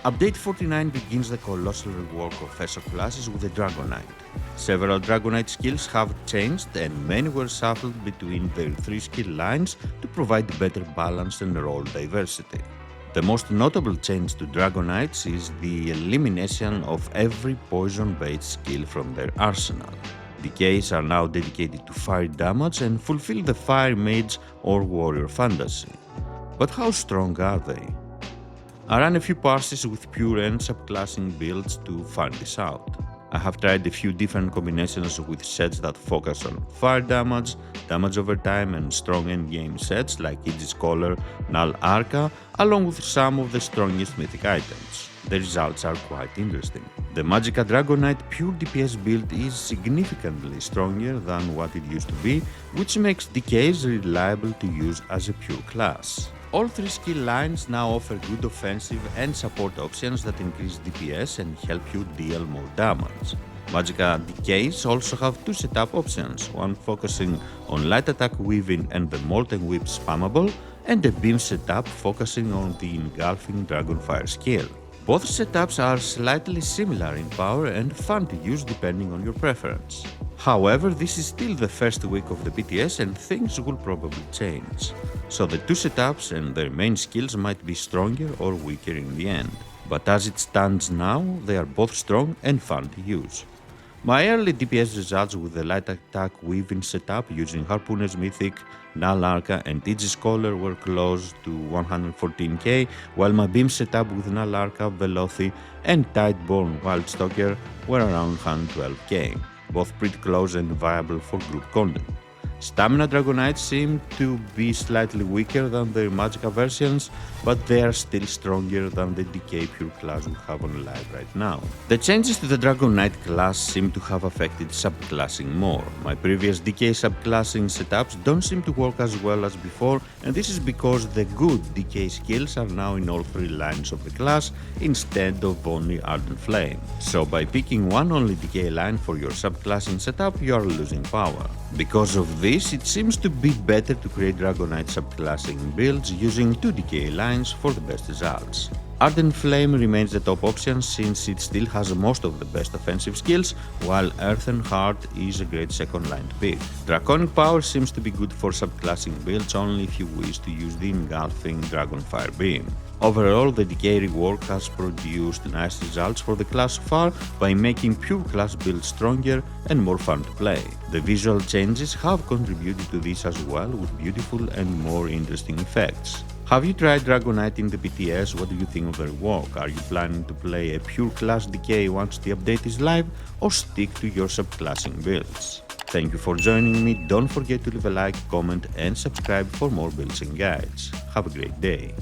Update 49 begins the colossal rework of ESO classes with the Dragonknight. Several Dragonknight skills have changed and many were shuffled between their 3 skill lines to provide better balance and role diversity. The most notable change to Dragonknights is the elimination of every poison-based skill from their arsenal. Decays are now dedicated to fire damage and fulfill the fire mage or warrior fantasy. But how strong are they? I ran a few parses with pure and subclassing builds to find this out. I have tried a few different combinations with sets that focus on fire damage, damage over time and strong endgame sets like Aegis Scholar, Null Arca, along with some of the strongest mythic items. The results are quite interesting. The Magicka Dragonknight pure DPS build is significantly stronger than what it used to be, which makes Decays reliable to use as a pure class. All 3 skill lines now offer good offensive and support options that increase DPS and help you deal more damage. Magicka Decays also have 2 setup options, one focusing on light attack weaving and the molten whip spammable, and a beam setup focusing on the engulfing dragonfire skill. Both setups are slightly similar in power and fun to use depending on your preference. However, this is still the first week of the BTS and things will probably change. So the 2 setups and their main skills might be stronger or weaker in the end. But as it stands now, they are both strong and fun to use. My early DPS results with the light attack weaving setup using Harpooner's Mythic, Null Arca and Aegis Scholar were close to 114k, while my beam setup with Null Arca, Velothi and Tideborn Wildstalker were around 112k, both pretty close and viable for group content. Stamina Dragonknights seem to be slightly weaker than their Magicka versions, but they are still stronger than the Decay pure class we have on live right now. The changes to the Dragonknight class seem to have affected subclassing more. My previous Decay subclassing setups don't seem to work as well as before, and this is because the good Decay skills are now in all 3 lines of the class instead of only Ardent Flame. So by picking one only Decay line for your subclassing setup, you are losing power. Because of this, it seems to be better to create Dragonknight subclassing builds using 2 Decay lines for the best results. Ardent Flame remains the top option since it still has most of the best offensive skills, while Earthen Heart is a great second line to pick. Draconic Power seems to be good for subclassing builds only if you wish to use the engulfing Dragonfire Beam. Overall, the Decay rework has produced nice results for the class so far by making pure class builds stronger and more fun to play. The visual changes have contributed to this as well with beautiful and more interesting effects. Have you tried Dragonknight in the BTS? What do you think of the rework? Are you planning to play a pure class Decay once the update is live or stick to your subclassing builds? Thank you for joining me. Don't forget to leave a like, comment and subscribe for more builds and guides. Have a great day.